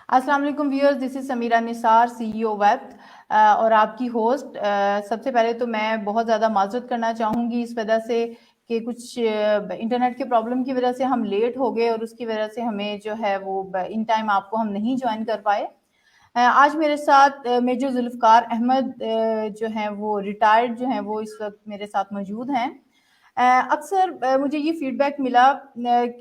السلام علیکم ویورز، دس از سمیرہ نثار، سی ای او ویب اور آپ کی ہوسٹ۔ سب سے پہلے تو میں بہت زیادہ معذرت کرنا چاہوں گی اس وجہ سے کہ کچھ انٹرنیٹ کے پرابلم کی وجہ سے ہم لیٹ ہو گئے اور اس کی وجہ سے ہمیں جو ہے وہ ان ٹائم آپ کو ہم نہیں جوائن کر پائے۔ آج میرے ساتھ میجر ذوالفقار احمد جو ہیں وہ ریٹائرڈ جو ہیں وہ اس وقت میرے ساتھ موجود ہیں۔ اکثر مجھے یہ فیڈ بیک ملا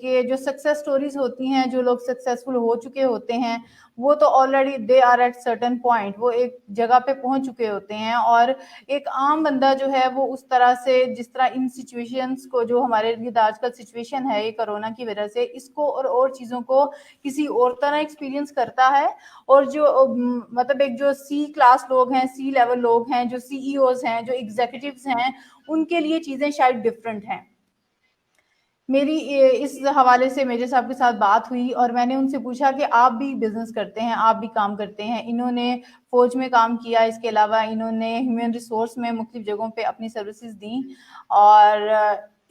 کہ جو سکسیس سٹوریز ہوتی ہیں، جو لوگ سکسیسفل ہو چکے ہوتے ہیں، وہ تو already they are at certain point, وہ ایک جگہ پہ پہنچ چکے ہوتے ہیں، اور ایک عام بندہ جو ہے وہ اس طرح سے جس طرح ان سچویشنز کو، جو ہمارے لیے آج کل سچویشن ہے یہ کرونا کی وجہ سے، اس کو اور چیزوں کو کسی اور طرح ایکسپیرینس کرتا ہے، اور جو مطلب ایک جو سی کلاس لوگ ہیں، سی لیول لوگ ہیں، جو سی ای اوز ہیں، جو ایگزیکٹوز ہیں، ان کے لیے چیزیں شاید ڈفرینٹ ہیں۔ میری اس حوالے سے میجر صاحب کے ساتھ بات ہوئی اور میں نے ان سے پوچھا کہ آپ بھی بزنس کرتے ہیں، آپ بھی کام کرتے ہیں۔ انہوں نے فوج میں کام کیا، اس کے علاوہ انہوں نے ہیومن ریسورس میں مختلف جگہوں پہ اپنی سروسز دیں، اور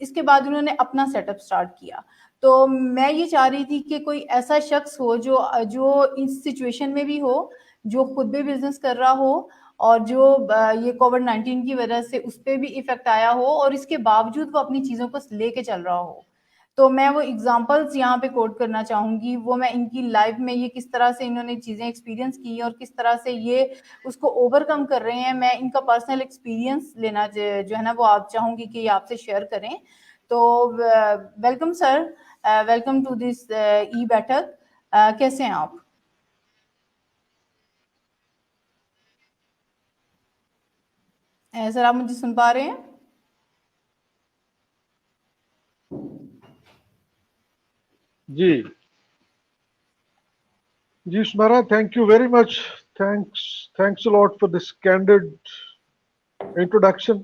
اس کے بعد انہوں نے اپنا سیٹ اپ سٹارٹ کیا۔ تو میں یہ چاہ رہی تھی کہ کوئی ایسا شخص ہو جو اس سچویشن میں بھی ہو، جو خود بھی بزنس کر رہا ہو، اور جو یہ کووڈ-19 کی وجہ سے اس پہ بھی ایفیکٹ آیا ہو، اور اس کے باوجود وہ اپنی چیزوں کو لے کے چل رہا ہو۔ تو میں وہ اگزامپلس یہاں پہ کوٹ کرنا چاہوں گی، وہ میں ان کی لائف میں یہ کس طرح سے انہوں نے چیزیں ایکسپیرینس کی اور کس طرح سے یہ اس کو اوور کم کر رہے ہیں، میں ان کا پرسنل ایکسپیرینس لینا جو ہے نا وہ آپ چاہوں گی کہ یہ آپ سے شیئر کریں۔ تو welcome sir, welcome to this e baithak. کیسے ہیں آپ؟ سر آپ مجھے سن پا رہے ہیں؟ جی Smara, thank you very much. Thanks a lot for this candid introduction.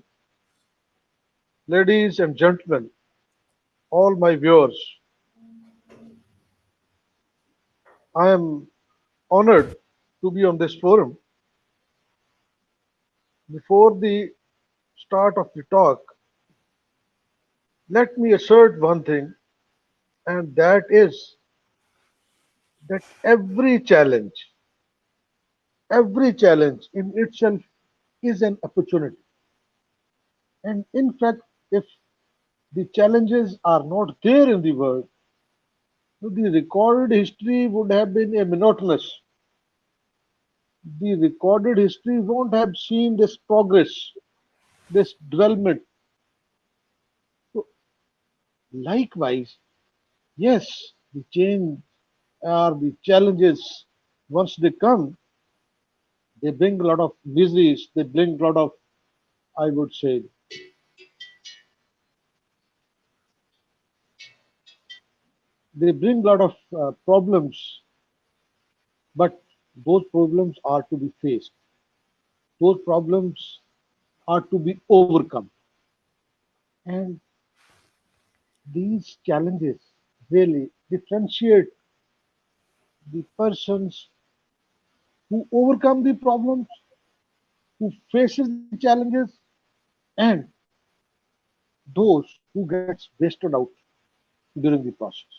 Ladies and gentlemen, all my viewers, I am honored to be on this forum. Before the start of the talk, let me assert one thing, and that is that every challenge in itself is an opportunity. And in fact, if the challenges are not there in the world, the recorded history would have been a monotonous. The recorded history won't have seen this progress, this development. So, likewise, yes, the change or the challenges, once they come, they bring a lot of miseries, they bring a lot of, I would say, they bring a lot of problems, but those problems are to be faced. Those problems are to be overcome. And these challenges really differentiate the persons who overcome the problems, who faces the challenges, and those who gets wasted out during the process.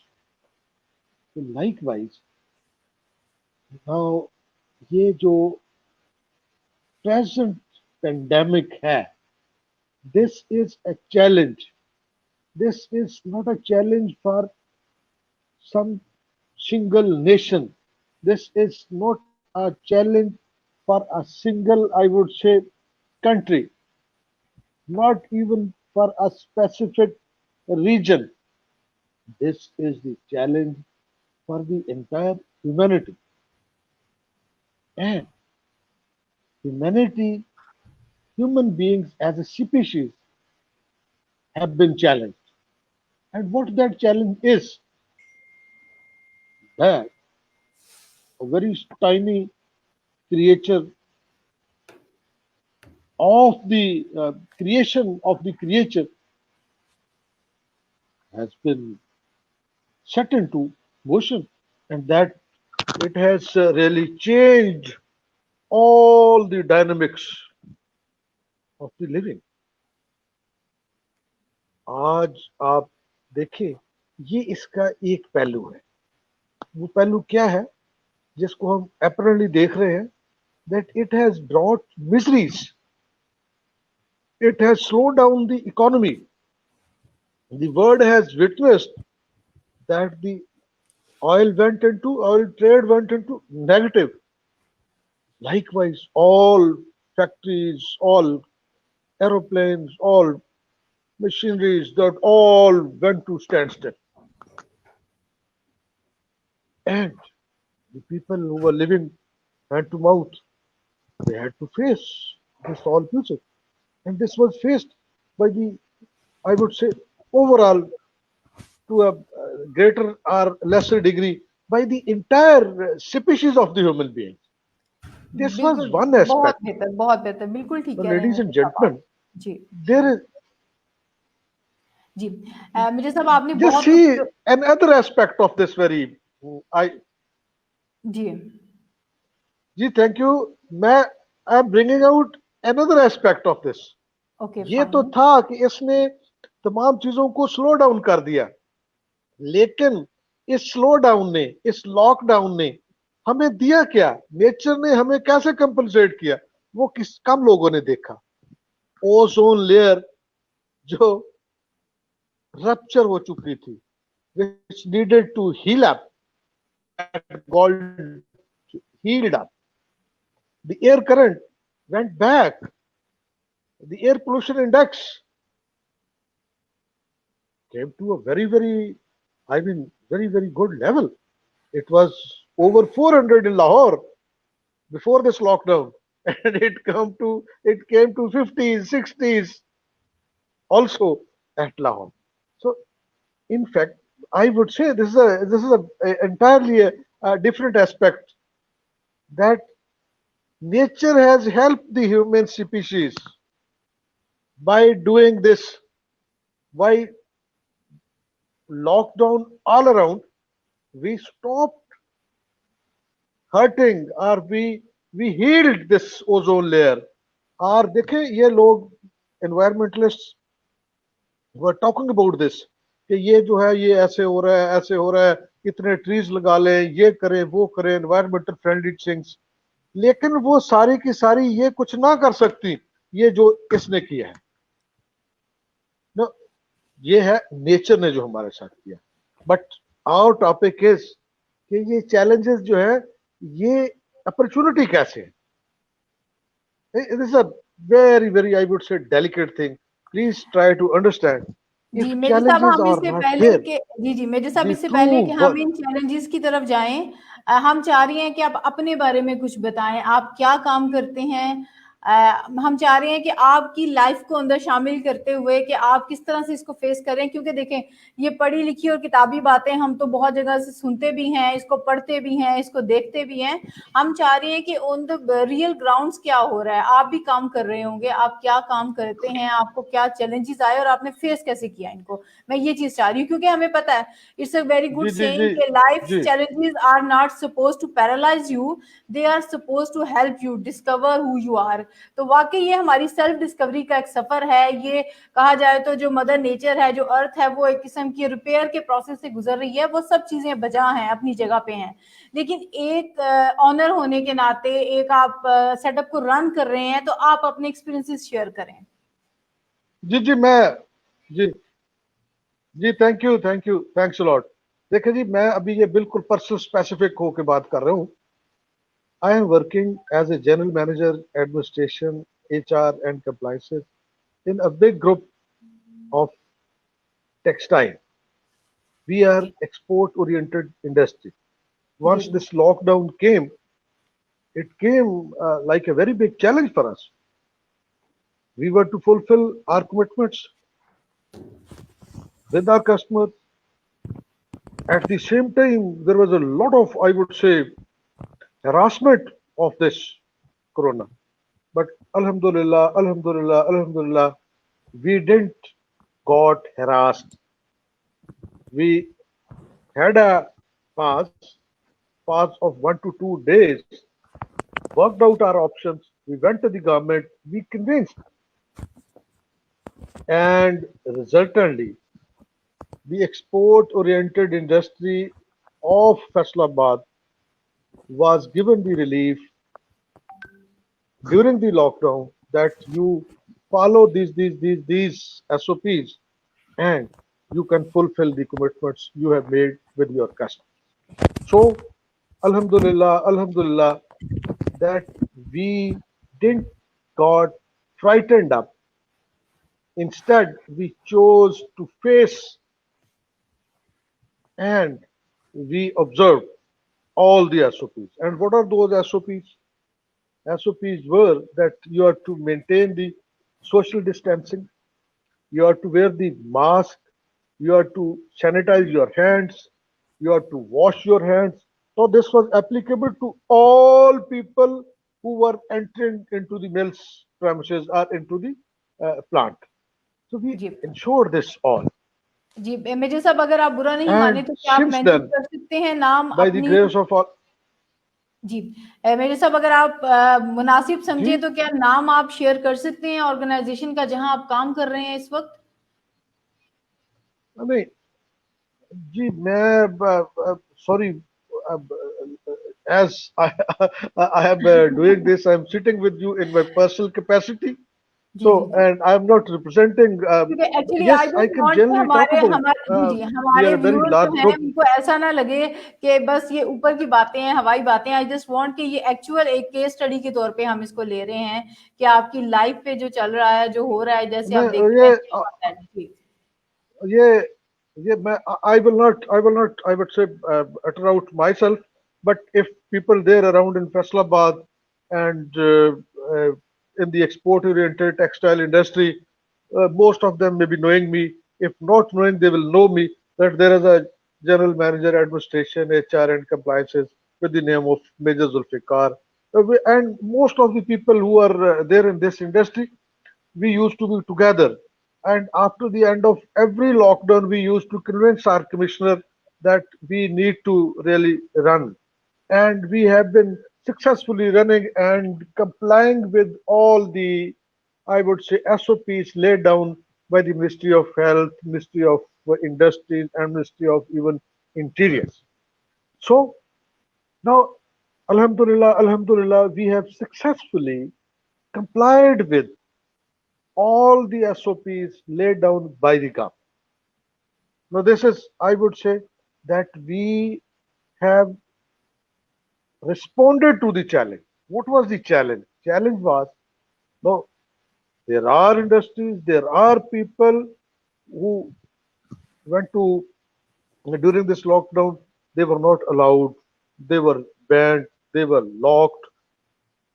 So likewise, now ये जो present pandemic है, this is a challenge. This is not a challenge for some single nation. This is not a challenge for a single, I would say, country, not even for a specific region. This is the challenge for the entire humanity. And humanity, human beings as a species, have been challenged. And what that challenge is, that a very tiny creature of the creation of the creature has been set into motion, and that it has really changed all the dynamics of the living. آج آپ دیکھیں، یہ اس کا ایک پہلو ہے۔ وہ پہلو کیا ہے जिसको हम apparently देख रहे हैं, that it has brought miseries. It has slowed down the economy. The world has witnessed that the oil trade went into negative. Likewise, all factories, all aeroplanes, all machineries, that all went to standstill. And the people who were living hand to mouth, they had to face this all future. And this was faced by the, I would say, overall, to a greater or lesser degree, by the entire species of the human beings. This was बिल्कुल one बहुत aspect. बेहतर, बहुत बेहतर, बिल्कुल ठीक So, कह रहे हैं ladies and मिर्जा साहब आप। gentlemen, जी there is जी मिर्जा साहब आपने just बहुत कुछ see another aspect of this very. I जी जी thank you. I'm bringing out another aspect of this. Okay ये तो फाइन था कि इसने तमाम चीजों को स्लो डाउन कर दिया, लेकिन इस स्लो डाउन ने, इस लॉकडाउन ने हमें दिया क्या? नेचर ने हमें कैसे कंपनसेट किया? वो किस कम लोगों ने देखा। ओजोन लेयर जो रप्चर हो चुकी थी, which needed to heal up, got healed up. The air current went back. The air pollution index came to a very good level. It was over 400 in Lahore before this lockdown, and it came to 50s, 60s also at Lahore. So, in fact, I would say this is a entirely a different aspect, that nature has helped the human species by doing this, by lockdown all around. We stopped hurting, or we healed this ozone layer. और देखें, ये लोग environmentalists were talking about this कि ये जो है ये ऐसे हो रहा है, ऐसे हो रहा है, इतने ट्रीज लगा लें, ये करें, वो करें, environmental friendly things. लेकिन वो सारी की सारी ये कुछ ना कर सकती ये जो इसने किया है। no, ये है नेचर ने जो हमारे साथ किया। बट आवर टॉपिक इज कि ये चैलेंजेस जो है ये अपॉर्चुनिटी कैसे है? It is a very I would say delicate thing. Please try to understand. If जी मेजर साहब challenges हम are इससे not पहले there, कि जी मेजर साहब the इससे पहले true कि हम work. इन चैलेंजेस की तरफ जाएं, हम चाह रहे हैं कि आप अपने बारे में कुछ बताएं, आप क्या काम करते हैं। हम चाह रहे हैं कि आपकी लाइफ को अंदर शामिल करते हुए कि आप किस तरह से इसको फेस करें, क्योंकि देखें ये पढ़ी लिखी और किताबी बातें हम तो बहुत जगह से सुनते भी हैं, इसको पढ़ते भी हैं, इसको देखते भी हैं। हम चाह रहे हैं कि ऑन द रियल ग्राउंड्स क्या हो रहा है। आप भी काम कर रहे होंगे, आप क्या काम करते हैं, आपको क्या चैलेंजेस आए और आपने फेस कैसे किया इनको, मैं ये चीज चाह रही हूँ। क्योंकि हमें पता है इट्स अ वेरी गुड जी जी सेइंग जी कि लाइफ जी challenges are not supposed to paralyze you, they are supposed to help you discover who you are। तो वाकई ये हमारी सेल्फ डिस्कवरी का एक सफर है। ये कहा जाए तो जो मदर नेचर है, जो अर्थ है, वो एक किस्म की रिपेयर के प्रोसेस से गुजर रही है। वो सब चीजें बजा हैं, अपनी जगह पे हैं, लेकिन एक ऑनर होने के नाते एक आप सेटअप को रन कर रहे हैं, तो आप अपने एक्सपीरियंसेस शेयर करें। जी जी मैं जी जी thank you thanks a lot. देखिए जी, मैं अभी ये बिल्कुल पर्सनल स्पेसिफिक होकर बात कर रहा हूँ। I am working as a general manager administration, HR and compliances in a big group of textile. We are export oriented industry. जी Once this lockdown came, it came like a very big challenge for us. We were to fulfill our commitments with our customers. At the same time, there was a lot of, I would say, harassment of this corona. But Alhamdulillah, we didn't got harassed. We had a pass, pass of 1 to 2 days, worked out our options. We went to the government, we convinced, and resultantly, the export-oriented industry of Faisalabad was given the relief during the lockdown that you follow these SOPs and you can fulfill the commitments you have made with your customers. So, Alhamdulillah, Alhamdulillah, that we didn't got frightened up. Instead, we chose to face and we observed all the SOPs. And what are those SOPs? SOPs were that you are to maintain the social distancing, you are to wear the mask, you are to sanitize your hands, you are to wash your hands. So this was applicable to all people who were entering into the mill's premises or into the plant. So we जी ensure this all. जी major साहब, अगर आप बुरा नहीं माने And तो क्या आप since मेंशन then, कर सकते हैं नाम by the अपनी? grace of all, जी मेजर साहब, अगर आप मुनासिब समझे जी तो क्या नाम आप शेयर कर सकते हैं ऑर्गेनाइजेशन का जहां आप काम कर रहे हैं इस वक्त? नहीं जी मैं sorry, as I am doing this, I am sitting with you in my personal capacity. जी जी So, जी, and I am not representing. क्योंकि actually I Yes, I don't can want कि generally talk हमारे about. हमारे जी जी We are हमारे a very व्यूअर्स जो large हैं group. उनको ऐसा ना लगे कि बस ये ऊपर की बातें हैं, हवाई बातें हैं। आई जस्ट वांट कि ये एक्चुअल एक केस स्टडी के तौर पे हम इसको ले रहे हैं कि आपकी लाइफ पे जो चल रहा है, जो हो रहा है, जैसे आप मैं देख रहे हैं क्या बात है। जी ये ये मैं I will not I would say utter out myself, but if people there around in Faisalabad and in the export oriented textile industry, most of them may be knowing me. If not knowing, they will know me that there is a general manager administration HR and compliances with the name of Major Zulfikar. And most of the people who are there in this industry, we used to be together. And after the end of every lockdown, we used to convince our commissioner that we need to really run. And we have been successfully running and complying with all the, I would say, SOPs laid down by the Ministry of Health, Ministry of Industries, and Ministry of even Interiors. So now, Alhamdulillah, Alhamdulillah, we have successfully complied with all the SOPs laid down by the government. Now, this is, I would say, that we have responded to the challenge. What was the challenge? Challenge was, no, there are industries, there are people who went to, during this lockdown, they were not allowed, they were banned, they were locked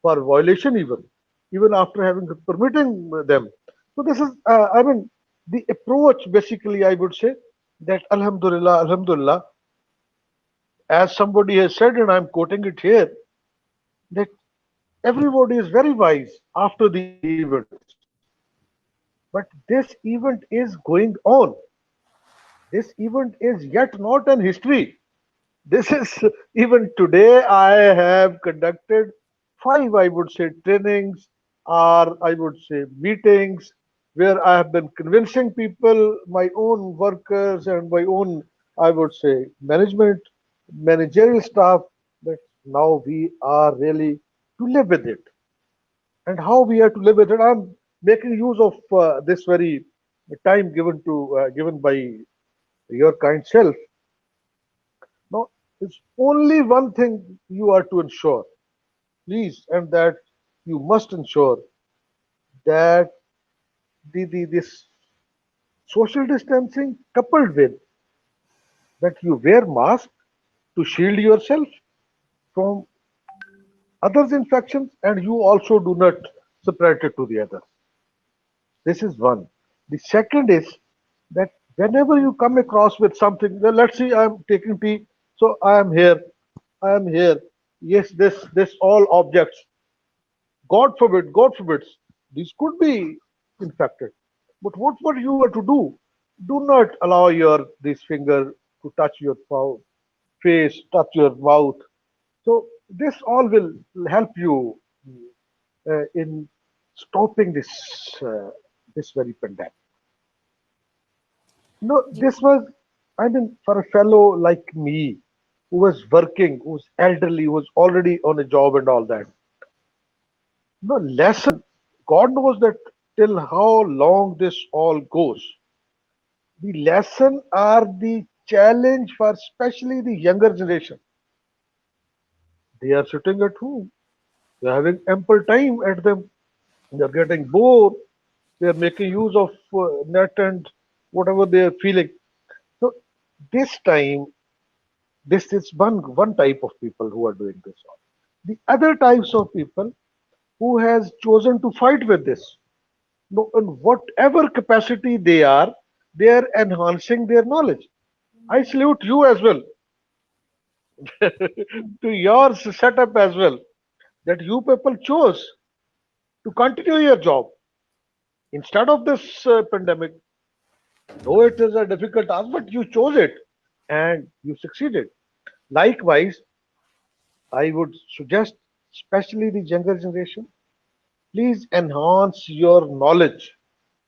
for violation even after having permitting them. So this is, I mean, the approach basically, I would say that Alhamdulillah, Alhamdulillah, as somebody has said, and I'm quoting it here, that everybody is very wise after the events. But this event is going on. This event is yet not an history. This is even today. I have conducted five, I would say, trainings or I would say meetings where I have been convincing people, my own workers and my own, I would say, managerial staff, that now we are really to live with it. And how we have to live with it. I'm making use of this very time given by your kind self. Now, it's only one thing you are to ensure, please, and that you must ensure that this social distancing coupled with that you wear mask to shield yourself from others' infections and you also do not spread it to the others. This is one. The second is that whenever you come across with something, well, let's see, I'm taking tea, so I am here. Yes, this all objects. God forbids, these could be infected. But what you are to do? Do not allow your this finger to touch your face, touch your mouth. So this all will help you in stopping this very pandemic. No, ji this was, I mean, for a fellow like me. who was working, who was elderly, who was already on a job and all that. No lesson. God knows that till how long this all goes. The lesson are the challenge for especially the younger generation. They are sitting at home. They are having ample time at them. They are getting bored. They are making use of net and whatever they are feeling. So this time, this is one type of people who are doing this. The other types of people who has chosen to fight with this. No, in whatever capacity they are enhancing their knowledge. I salute you as well to your setup as well, that you people chose to continue your job instead of this pandemic. Though it is a difficult task, but you chose it and you succeeded. Likewise, I would suggest, especially the younger generation, please enhance your knowledge,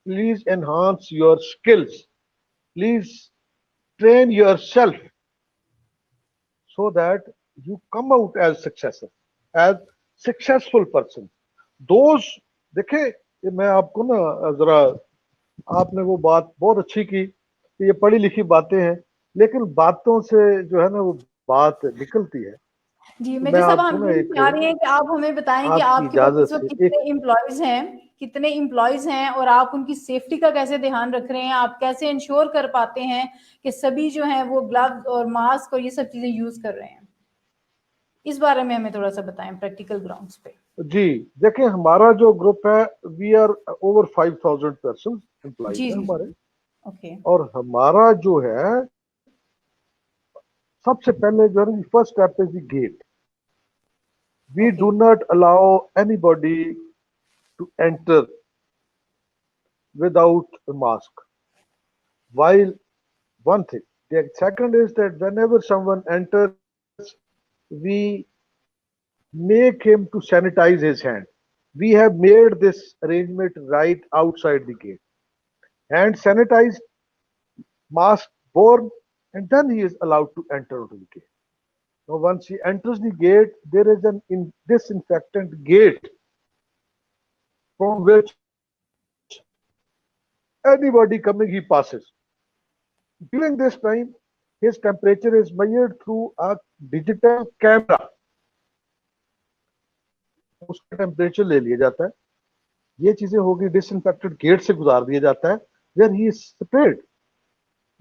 please enhance your skills, please train yourself so that you come out as successful person. Those देखे ये मैं आपको ना जरा आपने वो बात बहुत अच्छी की कि ये पढ़ी लिखी बातें हैं लेकिन बातों से जो है ना वो बात निकलती है जी तो मैं मेजर साहब, आपको हम ना ये एक चाह रहे हैं कि आप हमें बताएं कि आपकी आपके पास इस इजाजत वक्त से एक कितने एम्प्लॉयज हैं और आप उनकी सेफ्टी का कैसे ध्यान रख रहे हैं, आप कैसे इंश्योर कर पाते हैं कि सभी जो हैं वो ग्लव्स और मास्क और ये सब चीजें यूज कर रहे हैं, इस बारे में हमें थोड़ा सा बताएं प्रैक्टिकल ग्राउंड्स पे। जी देखिए हमारा जो ग्रुप है we are over 5000 person employees जी हैं जी हमारे ओके और हमारा जो है सबसे पहले जो है first step is the gate we okay do not allow anybody to enter without a mask while one thing the second is that whenever someone enters we make him to sanitize his hand we have made this arrangement right outside the gate hand sanitized mask worn and then he is allowed to enter into the gate now once he enters the gate there is an disinfectant gate from which anybody coming he passes. During this time, his temperature is measured through a digital camera. उसका temperature ले लिया जाता है ये चीजें होगी disinfected gate से गुजार दिया जाता है where he is sprayed.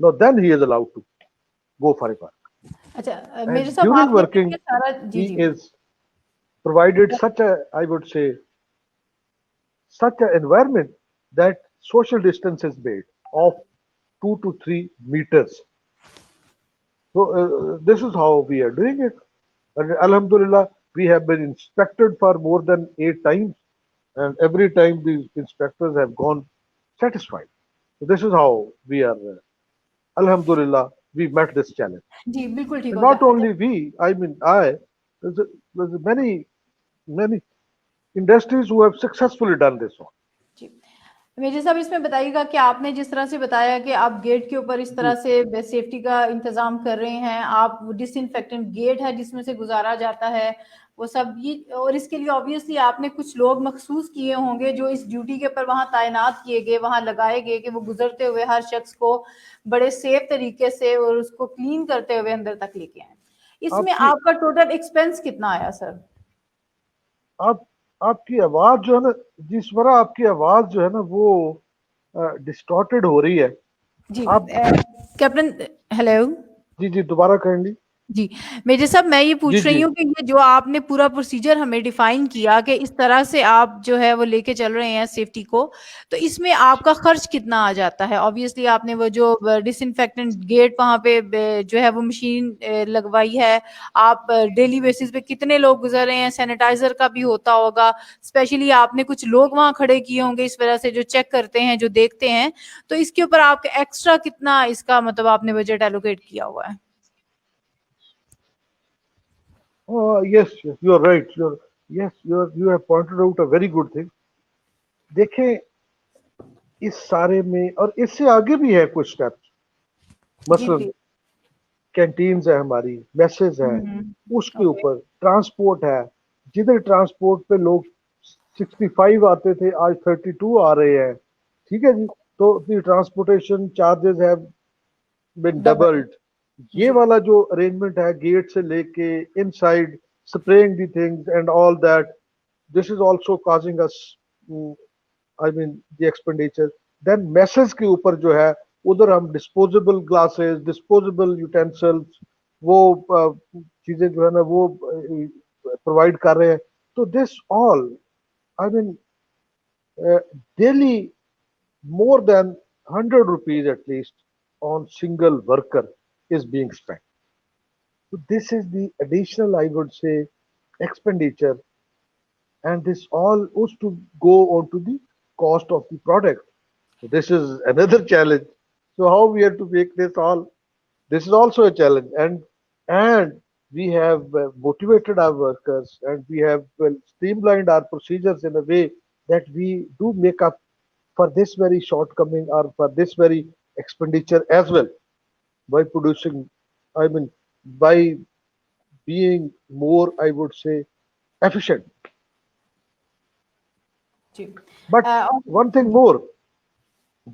Now then he is allowed to go for a park. अच्छा मेजर And साहब, during आपने working, ये सारा जी he ji is provided such a, I would say, such an environment that social distance is made of 2 to 3 meters. So this is how we are doing it. And Alhamdulillah, we have been inspected for more than 8 times, and every time these inspectors have gone satisfied. So this is how we are. Alhamdulillah, we met this challenge. जी बिल्कुल ठीक And होगा। not only we, I mean I. There's many industries who have successfully done this one. जी major साहब, इसमें बताइएगा कि आपने जिस तरह से बताया कि आप गेट के ऊपर इस तरह से सेफ्टी का इंतजाम कर रहे हैं, आप डिसइंफेक्टेंट गेट है जिसमें से गुजारा जाता है वो सब, ये और इसके लिए ऑब्वियसली आपने कुछ लोग मखसूस किए होंगे जो इस ड्यूटी के ऊपर वहां तैनात किए गए, वहां लगाए गए कि वो गुजरते हुए हर शख्स को बड़े सेफ तरीके से और उसको क्लीन करते हुए अंदर तक लेके आए। इसमें आपका टोटल एक्सपेंस कितना आया सर? आपकी आवाज जो है ना जिस वरा आपकी आवाज जो है ना वो डिस्टॉर्टेड हो रही है जी आप कैप्टन हेलो जी जी दोबारा करेंगे जी मेजर साहब, मैं ये पूछ जी रही जी हूँ कि ये जो आपने पूरा प्रोसीजर हमें डिफाइन किया कि इस तरह से आप जो है वो लेके चल रहे हैं सेफ्टी को, तो इसमें आपका खर्च कितना आ जाता है? ऑब्वियसली आपने वो जो डिसइंफेक्टेंट गेट वहाँ पे जो है वो मशीन लगवाई है, आप डेली बेसिस पे कितने लोग गुजर रहे हैं, सैनिटाइजर का भी होता होगा, स्पेशली आपने कुछ लोग वहाँ खड़े किए होंगे इस वजह से जो चेक करते हैं, जो देखते हैं, तो इसके ऊपर आपका एक्स्ट्रा कितना इसका मतलब आपने बजट एलोकेट किया हुआ है? yes you are right you have pointed out a very good thing देखें इस सारे में और इससे आगे भी है कुछ स्टेप्स जी मसलन प्लीज कैंटीन्स है हमारी, मैसेज है, उसके ओके ऊपर ट्रांसपोर्ट है, जिधर ट्रांसपोर्ट पे लोग 65 आते थे आज 32 आ रहे हैं, ठीक है जी, तो transportation charges have been double doubled. ये जी वाला जो अरेंजमेंट है गेट से लेके inside spraying the things and all that, this is also causing us I mean the expenditure। then messes के ऊपर जो है उधर हम disposable glasses, disposable utensils, वो चीजें जो है ना वो प्रोवाइड कर रहे हैं। तो this all I mean daily more than 100 rupees at least on single worker is being spent। so this is the additional I would say expenditure, and this all was to go on to the cost of the product। So this is another challenge। So how we have to make this all? This is also a challenge, and we have motivated our workers, and we have streamlined our procedures in a way that we do make up for this very shortcoming or for this very expenditure as well by producing. I mean, by being more, I would say, efficient। Ji But और one thing more,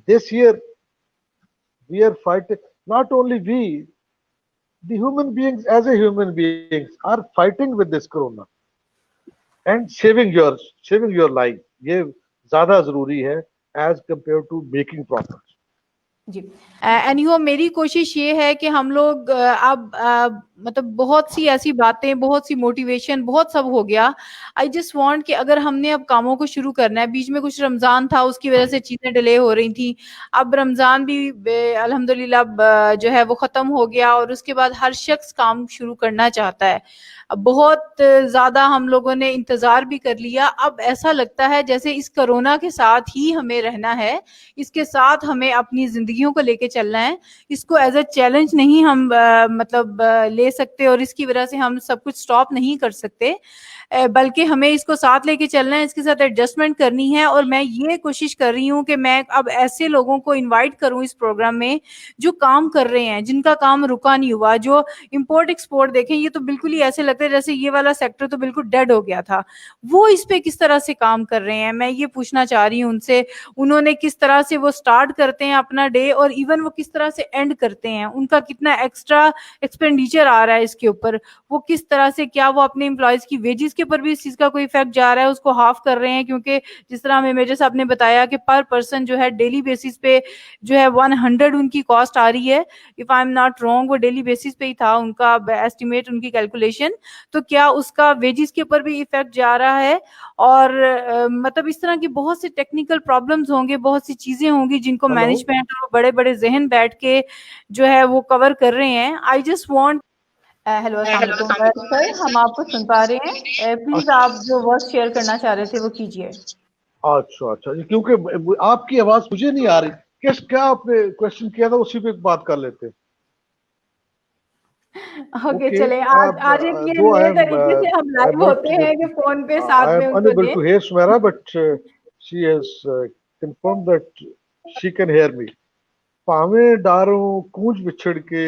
this year we are fighting, not only we, the human beings as a human beings are fighting with this corona and saving your life। ये ज्यादा जरूरी है as compared to making profits। जी एनीहो मेरी कोशिश ये है कि हम लोग अब मतलब बहुत सी ऐसी बातें, बहुत सी मोटिवेशन, बहुत सब हो गया। आई जस्ट वांट कि अगर हमने अब कामों को शुरू करना है, बीच में कुछ रमजान था उसकी वजह से चीजें डिले हो रही थी, अब रमजान भी अल्हम्दुलिल्लाह जो है वो खत्म हो गया और उसके बाद हर शख्स काम शुरू करना चाहता है। अब बहुत ज्यादा हम लोगों ने इंतजार भी कर लिया, अब ऐसा लगता है जैसे इस कोरोना के साथ ही हमें रहना है, इसके साथ हमें अपनी जिंदगियों को लेके चलना है, इसको एज अ चैलेंज नहीं हम मतलब ले सकते और इसकी वजह से हम सब कुछ स्टॉप नहीं कर सकते, बल्कि हमें इसको साथ लेके चलना है, इसके साथ एडजस्टमेंट करनी है। और मैं ये कोशिश कर रही हूँ कि मैं अब ऐसे लोगों को इनवाइट करूँ इस प्रोग्राम में जो काम कर रहे हैं, जिनका काम रुका नहीं हुआ, जो इंपोर्ट एक्सपोर्ट देखें, ये तो बिल्कुल ही ऐसे लगता है जैसे ये वाला सेक्टर तो बिल्कुल डेड हो गया था, वो इस पे किस तरह से काम कर रहे हैं, मैं ये पूछना चाह रही हूँ उनसे। उन्होंने किस तरह से वो स्टार्ट करते हैं अपना डे और इवन वो किस तरह से एंड करते हैं, उनका कितना एक्स्ट्रा एक्सपेंडिचर आ रहा है इसके ऊपर, वो किस तरह से, क्या वो अपने एम्प्लॉयज की वेजेस के ऊपर भी इस चीज का कोई इफेक्ट जा रहा है, उसको हाफ कर रहे हैं, क्योंकि जिस तरह हमें मेजर साहब ने बताया कि पर पर्सन जो है डेली बेसिस पे जो है 100 उनकी कॉस्ट आ रही है, if I am not wrong वो डेली बेसिस पे ही था उनका एस्टिमेट, उनकी कैलकुलेशन, तो क्या उसका वेजेस के ऊपर भी इफेक्ट जा रहा है। और मतलब इस तरह की बहुत सी टेक्निकल प्रॉब्लम्स होंगे, बहुत सी चीजें होंगी जिनको हेलो मैनेजमेंट और बड़े बड़े जहन बैठ के जो है वो कवर कर रहे हैं। आई जस्ट वांट हेलो अस्सलाम वालेकुम सर, हम आपको सुन पा रहे हैं, प्लीज आप जो वर्क शेयर करना चाह रहे थे वो कीजिए। अच्छा अच्छा जी, क्योंकि आपकी आवाज मुझे नहीं आ रही, क्या आपने क्वेश्चन किया था उसी पे बात कर लेते। ओके ओके चले, आज एक ये दो नए तरीके से हम लाइव होते हैं कि फोन पे साथ I में am उनको unable दें। to hear Sumera, but she has confirmed that she can hear me। ਭਾਵੇਂ ਡਾਰੋਂ ਕੂੰਜ ਵਿਛੜ ਕੇ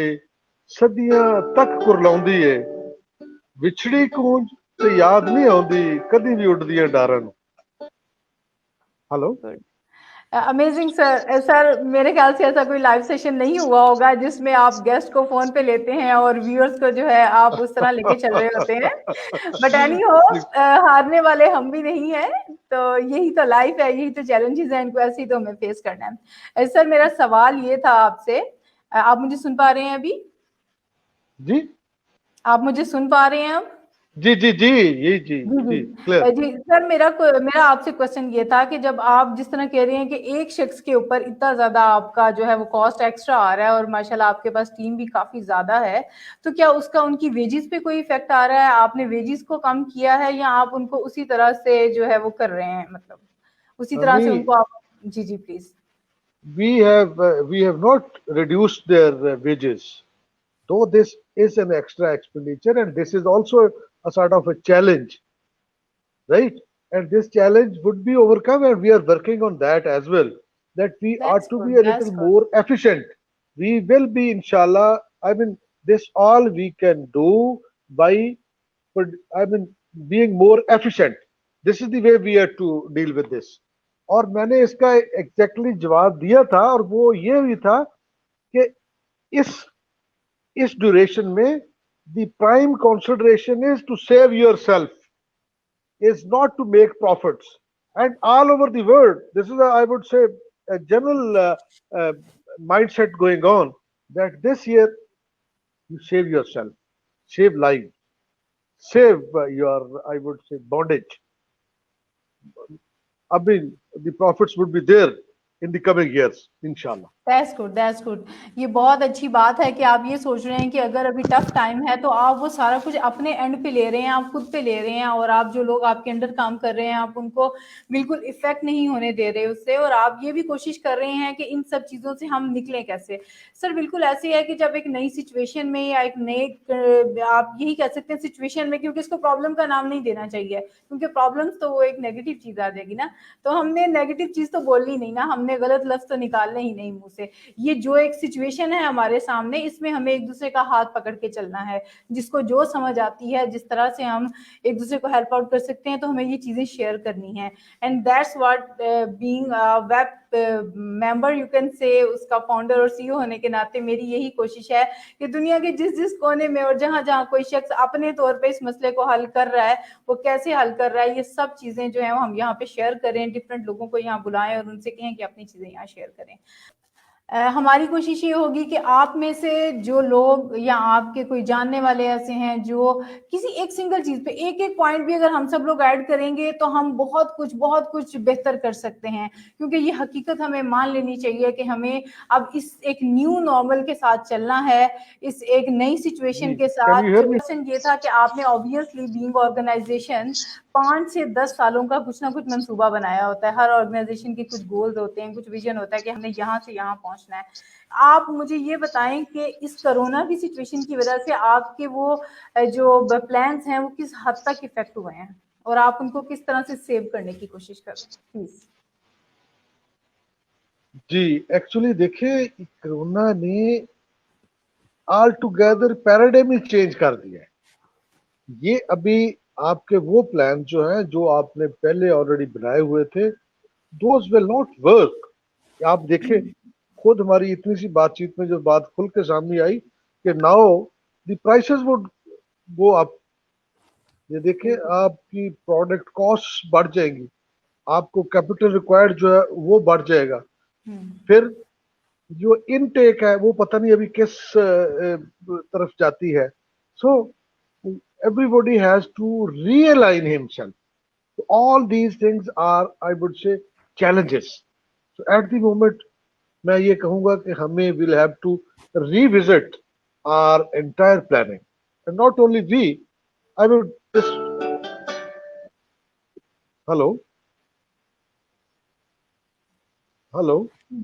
ਸਦੀਆਂ ਤੱਕ ਕੁਰਲਾਉਂਦੀ ਏ, ਵਿਛੜੀ ਕੂੰਜ ਤੇ ਯਾਦ ਨਹੀਂ ਆਉਂਦੀ ਕਦੀ ਵੀ ਉੱਡਦੀਆਂ ਡਾਰਾਂ ਨੂੰ। Hello amazing sir. सर मेरे ख्याल से ऐसा कोई लाइव सेशन नहीं हुआ होगा जिसमें आप गेस्ट को फोन पे लेते हैं और व्यूअर्स को जो है आप उस तरह लेके चल रहे होते हैं, बट एनी हो हारने वाले हम भी नहीं हैं, तो यही तो लाइफ है, यही तो चैलेंजेस हैं, इनको ऐसे ही तो हमें फेस करना है। सर मेरा सवाल ये था आपसे, आप मुझे सुन पा रहे हैं अभी? जी आप मुझे सुन पा रहे हैं अब? जी जी जी ये जी जी क्लियर। जी सर, मेरा आपसे क्वेश्चन ये था कि जब आप जिस तरह कह रहे हैं कि एक शख्स के ऊपर इतना ज्यादा आपका जो है वो कॉस्ट एक्स्ट्रा आ रहा है और माशाल्लाह आपके पास टीम भी काफी ज्यादा है, तो क्या उसका उनकी वेजेस पे कोई इफेक्ट आ रहा है? आपने वेजेस को कम किया है या आप उनको उसी तरह से जो है वो कर रहे हैं, मतलब उसी तरह से उनको आप? जी जी please. we have not reduced their wages, though this is an extra expenditure and this is also a sort of a challenge, right? And this challenge would be overcome and we are working on that as well, that we ought to be a little more efficient। We will be inshallah, I mean this all we can do by, being more efficient. This is the way we have to deal with this. اور میں نے اس کا exactly جواب دیا تھا اور وہ یہ بھی تھا کہ اس ڈیوریشن میں the prime consideration is to save yourself, is not to make profits. And all over the world, this is I would say a general mindset going on, that this year you save yourself, save lives, save your, I would say, bondage. I mean, the profits would be there in the coming years, inshallah. That's good, that's good. یہ بہت اچھی بات ہے کہ آپ یہ سوچ رہے ہیں کہ اگر ابھی ٹف ٹائم ہے تو آپ وہ سارا کچھ اپنے اینڈ پہ لے رہے ہیں, آپ خود پہ لے رہے ہیں, اور آپ جو لوگ آپ کے انڈر کام کر رہے ہیں آپ ان کو بالکل افیکٹ نہیں ہونے دے رہے اس سے, اور آپ یہ بھی کوشش کر رہے ہیں کہ ان سب چیزوں سے ہم نکلیں کیسے. سر بالکل ایسے ہے کہ جب ایک نئی سچویشن میں یا ایک نئے آپ یہی کہہ سکتے ہیں سچویشن میں, کیونکہ اس کو پرابلم کا نام نہیں دینا چاہیے کیونکہ پرابلمس تو وہ ایک نیگیٹو چیز آ جائے گی نا, تو ہم نے نیگیٹو چیز تو بولنی نہیں نا, ہم نے غلط لفظ تو نکالنے ہی نہیں منہ سے. یہ جو ایک سچویشن ہے ہمارے سامنے, اس میں ہمیں ایک دوسرے کا ہاتھ پکڑ کے چلنا ہے, جس کو جو سمجھ آتی ہے, جس طرح سے ہم ایک دوسرے کو ہیلپ آؤٹ کر سکتے ہیں, تو ہمیں یہ چیزیں شیئر کرنی ہیں. And that's what being web member you can say, اس کا فاؤنڈر اور سی او ہونے کے ناطے میری یہی کوشش ہے کہ دنیا کے جس کونے میں اور جہاں جہاں کوئی شخص اپنے طور پہ اس مسئلے کو حل کر رہا ہے, وہ کیسے حل کر رہا ہے, یہ سب چیزیں جو ہیں وہ ہم یہاں پہ شیئر کریں, ڈفرینٹ لوگوں کو یہاں بلائیں اور ان سے کہیں کہ اپنی چیزیں یہاں شیئر کریں. ہماری کوشش یہ ہوگی کہ آپ میں سے جو لوگ یا آپ کے کوئی جاننے والے ایسے ہیں جو کسی ایک سنگل چیز پہ ایک پوائنٹ بھی اگر ہم سب لوگ ایڈ کریں گے تو ہم بہت کچھ بہتر کر سکتے ہیں, کیونکہ یہ حقیقت ہمیں مان لینی چاہیے کہ ہمیں اب اس ایک نیو نارمل کے ساتھ چلنا ہے, اس ایک نئی سچویشن کے ساتھ. یہ تھا کہ آپ نے obviously being organization 5 سے 10 سالوں کا کچھ نہ کچھ منصوبہ بنایا ہوتا ہے. ہر آرگنائزیشن کے کچھ گولز ہوتے ہیں, کچھ ویژن ہوتا ہے کہ ہم نے یہاں سے یہاں پہنچنا ہے. آپ مجھے یہ بتائیں کہ اس کرونا کی سچویشن کی وجہ سے آپ کے وہ جو پلانس ہیں وہ کس حد تک افیکٹ ہوئے ہیں, اور آپ ان کو کس طرح سے سیو کرنے کی کوشش کر رہے ہیں پلیز. جی ایکچولی دیکھیں, کرونا نے آل ٹوگیدر پیراڈائم ہی چینج کر دیا ہے. یہ ابھی آپ کے وہ پلان جو ہیں جو آپ نے پہلے آلریڈی بنائے ہوئے تھے, دوز ول ناٹ ورک. آپ دیکھیں خود ہماری اتنی سی بات چیت میں جو بات کھل کے سامنے آئی کہ now the prices would go up. یہ دیکھیں آپ کی پروڈکٹ کاسٹ بڑھ جائیں گی, آپ کو کیپٹل ریکوائرڈ جو ہے وہ بڑھ جائے گا, پھر جو انٹیک ہے وہ پتہ نہیں ابھی کس طرف جاتی ہے. سو everybody has to realign himself. So all these things are, I would say, challenges. So at the moment میں یہ کہوں گا کہ ہمیں will have to revisit our entire planning, and not only we, I would just hello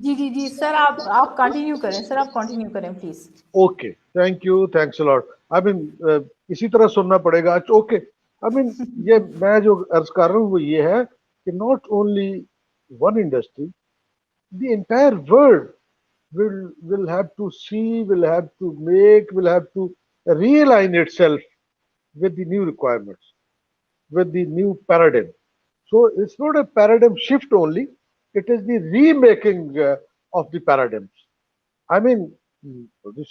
جی سر, آپ continue کریں سر, آپ continue کریں please. Okay, thank you, thanks a lot. I mean اسی طرح سننا پڑے گا. اوکے, آئی مین یہ میں جو عرض کر رہا ہوں وہ یہ ہے کہ not only one industry, the entire world will have to see, will have to make, will have to realign itself with the new requirements, with the new paradigm. So it's not a paradigm shift only, it is the remaking of the paradigms. I mean,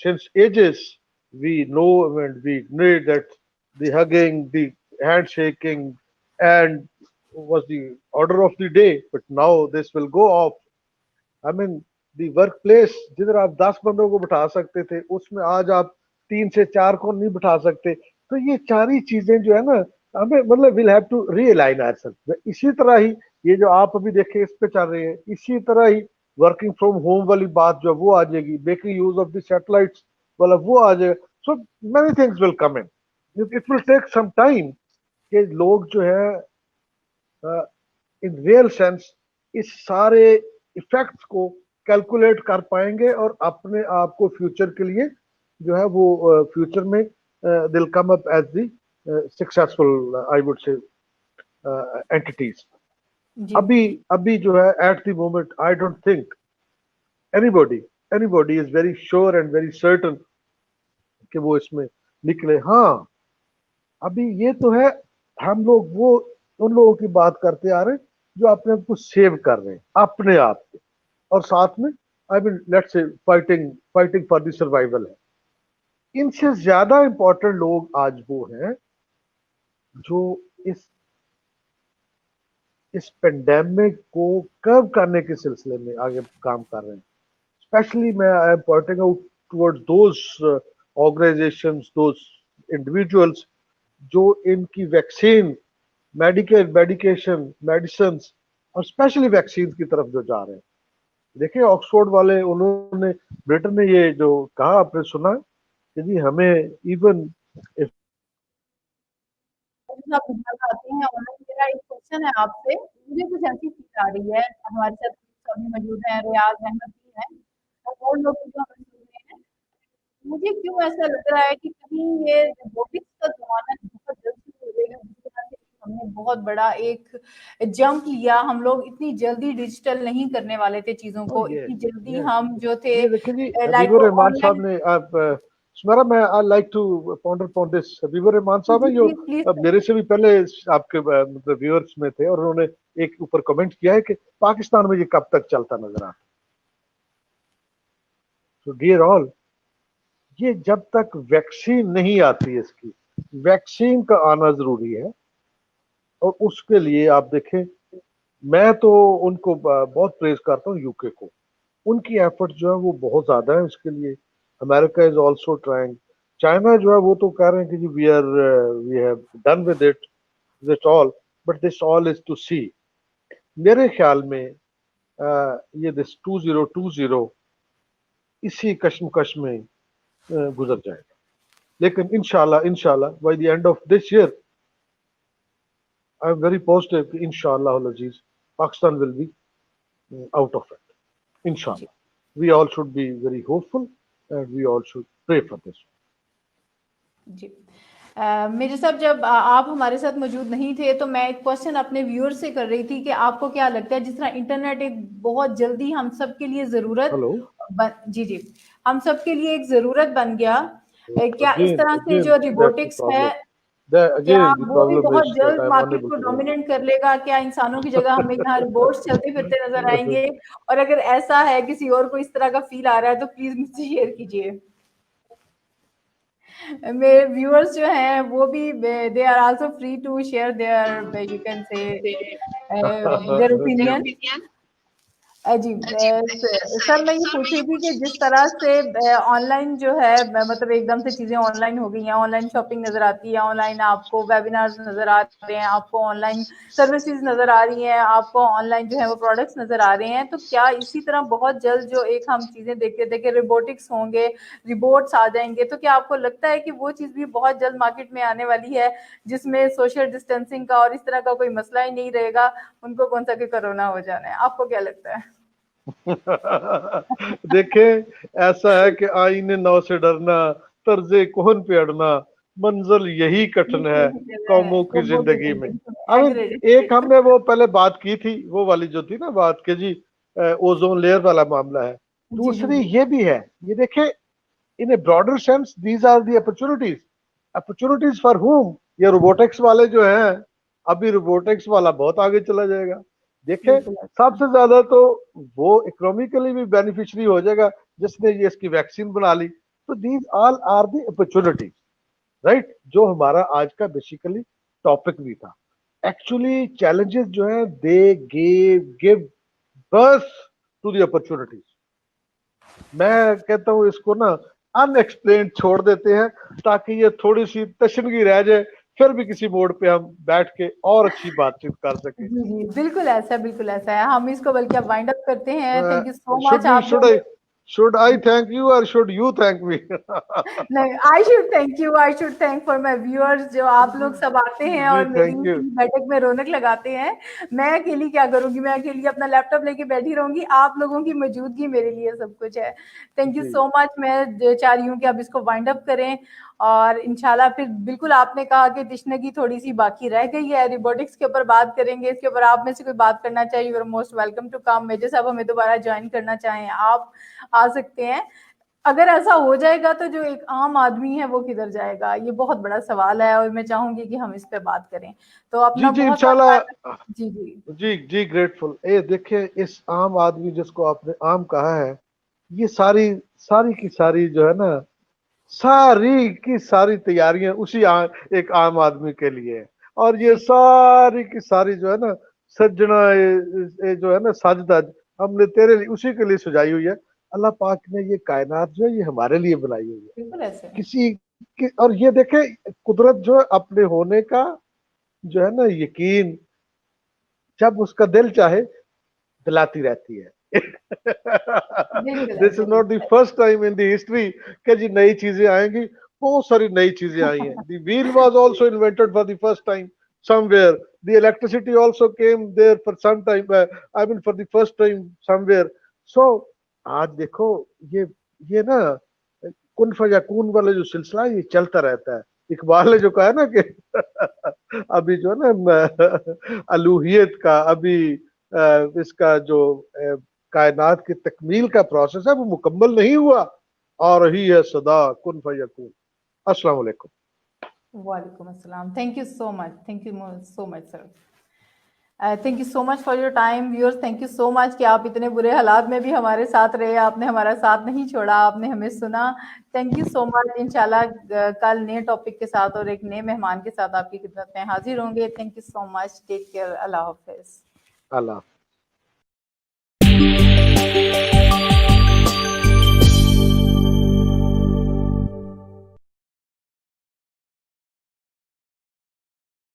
since ages we know and we need that the hugging, the handshaking, and was the order of the day, but now this will go off. I mean, the workplace جدھر آپ 10 بندوں کو بٹھا سکتے تھے اس میں آج آپ 3 سے 4 کو نہیں بٹھا سکتے. تو یہ ساری چیزیں جو ہے نا ہمیں مطلب we'll have to realign ourselves. اسی طرح ہی یہ جو آپ ابھی دیکھیں اس پہ چل رہے ہیں, اسی طرح ہی ورکنگ فرام ہوم والی بات جو وہ آ جائے گی, making use of the satellites والا وہ آ جائے گا. So many things will come in. It will take some time کہ لوگ جو ہے ان ریئل سینس اس سارے ایفیکٹس کو کیلکولیٹ کر پائیں گے اور اپنے آپ کو فیوچر کے لیے جو ہے وہ فیوچر میں will come up as the successful I would say entities. ابھی جو ہے at the moment I don't think anybody is very sure and very certain کہ وہ اس में निकले. हाँ, अभी ये तो है, हम लोग वो उन लोगों की बात करते आ रहे हैं जो अपने आप को सेव कर रहे हैं अपने आप को, और साथ में I mean let's say fighting for the survival है. इनसे ज्यादा इंपॉर्टेंट लोग आज वो हैं जो इस पेंडेमिक को कर्व करने के सिलसिले में आगे काम कर रहे हैं. स्पेशली मैं I am pointing out towards those organisations, those individuals जो इनकी वैक्सीन, मेडिकेशन, मेडिसिन और स्पेशली वैक्सीन की तरफ जो जा रहे हैं. देखिए ऑक्सफोर्ड वाले, उन्होंने ब्रिटेन में ये जो कहा, आपने सुना कि जी हमें इवन आप आते हैं ऑनलाइन. मेरा एक क्वेश्चन है आपसे, मुझे कुछ ऐसी फील आ रही है, हमारे साथ सभी मौजूद हैं, रियाज अहमद भी हैं और लोग भी जो हमें सुन रहे हैं. मुझे क्यों ऐसा लग रहा है कि कहीं ये रोबोटिक्स का जमाना बहुत जल्द शुरू हो जाएगा, जिस तरह से हमने बहुत बड़ा एक जंप लिया. हम लोग इतनी जल्दी डिजिटल नहीं करने वाले थे चीजों को, इतनी जल्दी हम जो थे ये देखिए जी, लाइक हबीबुर रहमान साहब ऑनलाइन. ने, आप सुमेरा, मैं I like to ponder upon this. Habibur Rahman साहब है जो प्लीज प्लीज मेरे से भी पहले आपके मतलब व्यूअर्स में थे, और उन्होंने एक ऊपर कमेंट किया है कि पाकिस्तान में ये कब तक चलता नजर आता. तो डियर ऑल, ये जब तक वैक्सीन नहीं आती, इसकी वैक्सीन का आना जरूरी है. और उसके लिए आप देखें, मैं तो उनको बहुत प्रेज करता हूँ, यूके को. उनकी एफर्ट जो है वो बहुत ज्यादा है उसके लिए. America is also trying. China जो है वो तो कह रहे हैं कि जी we have done with it, this all, but this all is to see. मेरे ख्याल में ये दिस 2020 इसी कश्मकश में गुजर जाएगा. लेकिन इंशाल्लाह by the end of this year I am very positive कि इंशाल्लाह अजीज Pakistan will be out of it. Inshallah. We all should be very hopeful and we all should pray for this. जी. मेरे साहब, जब आप हमारे साथ मौजूद नहीं थे तो मैं एक क्वेश्चन अपने व्यूअर से कर रही थी कि आपको क्या लगता है, जिस तरह इंटरनेट एक बहुत जल्दी हम सब के लिए जरूरत जी जी हम सब के लिए एक जरूरत बन गया, क्या इस तरह से जो रिबोटिक्स है क्या वो भी बहुत जल्द मार्केट को डोमिनेट कर लेगा? क्या इंसानों की जगह हमें यहाँ रोबोट्स चलते फिरते नजर आएंगे? और अगर ऐसा है, किसी और को इस तरह का फील आ रहा है तो प्लीज मुझसे शेयर कीजिए. मेरे व्यूअर्स जो हैं वो भी they are also free to share their, you can say their opinion. जी सर, मैं ये पूछ रही थी कि जिस तरह से ऑनलाइन जो है, मतलब एकदम से चीजें ऑनलाइन हो गई हैं, ऑनलाइन शॉपिंग नजर आती है, ऑनलाइन आपको वेबिनार्स नजर आ रहे हैं, आपको ऑनलाइन सर्विसेज नजर आ रही हैं, आपको ऑनलाइन जो है वो प्रोडक्ट्स नजर आ रहे हैं, तो क्या इसी तरह बहुत जल्द जो एक हम चीजें देखते थे कि रोबोटिक्स होंगे, रिबोट्स आ जाएंगे, तो क्या आपको लगता है कि वो चीज भी बहुत जल्द मार्केट में आने वाली है जिसमें सोशल डिस्टेंसिंग का और इस तरह का कोई मसला ही नहीं रहेगा, उनको कौन सा कि कोरोना हो जाना है? आपको क्या लगता है? देखें, ऐसा है कि आईने नौ से डरना, तर्जे कोहन पे अड़ना, मंजिल यही कठिन है कौमों की जिंदगी में. एक हमने वो पहले बात की थी, वो वाली जो थी ना बात के जी ओजोन लेयर वाला मामला है. दूसरी ये भी है, ये देखें, in a broader sense these are the opportunities for whom. ये रोबोटिक्स वाले जो हैं, अभी रोबोटिक्स वाला बहुत आगे चला जाएगा. देखें, सबसे ज्यादा तो वो इकोनॉमिकली भी बेनिफिशियरी हो जाएगा जिसने ये इसकी वैक्सीन बना ली. तो these all are the opportunities, right, जो हमारा आज का बेसिकली टॉपिक भी था. एक्चुअली चैलेंजेस जो है they give birth to the opportunities. मैं कहता हूं इसको ना अनएक्सप्लेन्ड छोड़ देते हैं ताकि ये थोड़ी सी तशनगी रह जाए, फिर भी किसी मोड पे हम बैठ के और अच्छी बातचीत कर सके. जी, बिल्कुल ऐसा है. हम इसको बल्कि अब वाइंड अप करते हैं. Thank you so much. Should I thank you or should you thank me? नहीं, I should thank for my viewers, जो आप लोग सब आते हैं और मेरी बैठक में रौनक लगाते हैं. मैं अकेली क्या करूंगी, मैं अकेली अपना लैपटॉप लेके बैठी रहूंगी. आप लोगों की मौजूदगी मेरे लिए सब कुछ है. Thank you so much. मैं चाह रही हूँ कि अब इसको वाइंड अप करें और इंशाल्लाह फिर बिल्कुल आपने कहा कि तशनगी थोड़ी सी बाकी रह गई है, रोबोटिक्स के ऊपर बात करेंगे. इसके ऊपर आप में से कोई बात करना चाहिए, you are most welcome to come. Major साहब हमें दोबारा ज्वाइन करना चाहें, आप आ सकते हैं. اگر ایسا ہو جائے گا تو جو ایک عام آدمی ہے وہ کدھر جائے گا؟ یہ بہت بڑا سوال ہے اور میں چاہوں گی کہ ہم اس پہ بات کریں. تو اپنا جی بہت انشاءاللہ. سارا جی جی جی گریٹفل. دیکھیں اس عام آدمی جس کو آپ نے عام کہا ہے، یہ ساری کی ساری جو ہے نا، ساری کی ساری تیاریاں اسی ایک عام آدمی کے لیے ہیں. اور یہ ساری کی ساری جو ہے نا سجنا جو ہے نا سجدہ ہم نے تیرے لیے اسی کے لیے سجائی ہوئی ہے. اللہ پاک نے یہ کائنات جو ہے یہ ہمارے لیے بنائی ہوئی ہے. بالکل ایسے کسی اور یہ دیکھیں قدرت جو ہے اپنے ہونے کا جو ہے نا یقین جب اس کا دل چاہے دلاتی رہتی ہے. بالکل this is not the first time in the history کہ جی نئی چیزیں آئیں گی. بہت ساری نئی چیزیں آئی ہیں. The wheel was also invented for the first time somewhere. The electricity also came there for some time, I mean for the first time somewhere. So آج دیکھو یہ نا کن فیکون والا جو سلسلہ ہے یہ چلتا رہتا ہے. اقبال نے جو کہا ہے نا کہ ابھی جو ہے نا الوہیت کا ابھی اس کا جو کائنات کی تکمیل کا پروسیس ہے وہ مکمل نہیں ہوا. آ رہی ہے صدا کن فیکون. السلام علیکم. وعلیکم السلام. Thank you so much. Thank you so much sir. Thank you so much for your time. Viewers thank you so much کہ آپ اتنے برے حالات میں بھی ہمارے ساتھ رہے. آپ نے ہمارا ساتھ نہیں چھوڑا, آپ نے ہمیں سنا. تھینک یو سو مچ. انشاءاللہ کل نئے ٹاپک کے ساتھ اور ایک نئے مہمان کے ساتھ آپ کی خدمت میں حاضر ہوں گے. Thank you so much. Take care. اللہ حافظ. اللہ